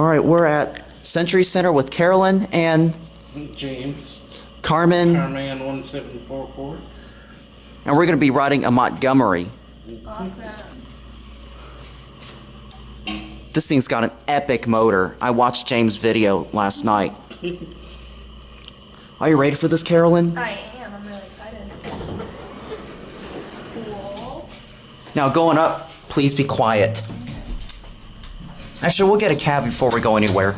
All right, we're at Century Center with Carolyn and James. Carmen. Carman 1744. And we're going to be riding a Montgomery. Awesome. This thing's got an epic motor. I watched James' video last night. Are you ready for this, Carolyn? I am. I'm really excited. Cool. Now going up, please be quiet. Actually, we'll get a cab before we go anywhere.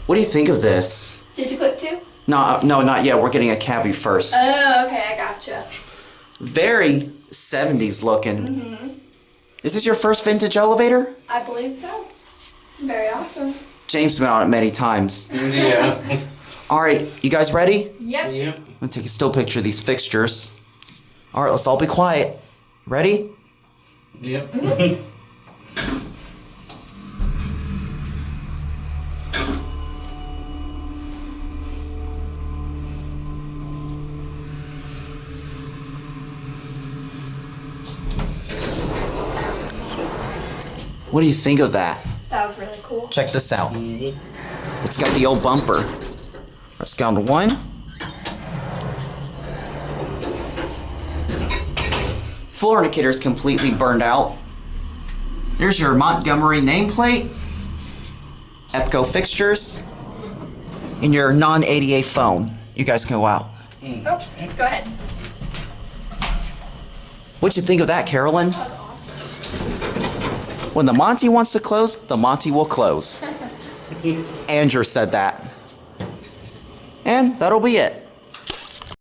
What do you think of this? Did you click too? No, not yet. We're getting a cabbie first. Oh, okay. I gotcha. Very 70s looking. Mm-hmm. Is this your first vintage elevator? I believe so. Very awesome. James has been on it many times. Yeah. All right, you guys ready? Yep. Yep. I'm gonna take a still picture of these fixtures. All right, let's all be quiet. Ready? Yep. What do you think of that? That was really cool. Check this out. It's got the old bumper. Let's count to one. Floor indicator is completely burned out. There's your Montgomery nameplate, EPCO fixtures, and your non-ADA phone. You guys can go out. Oh, go ahead. What'd you think of that, Carolyn? That was awesome. When the Monty wants to close, the Monty will close. Andrew said that. And that'll be it.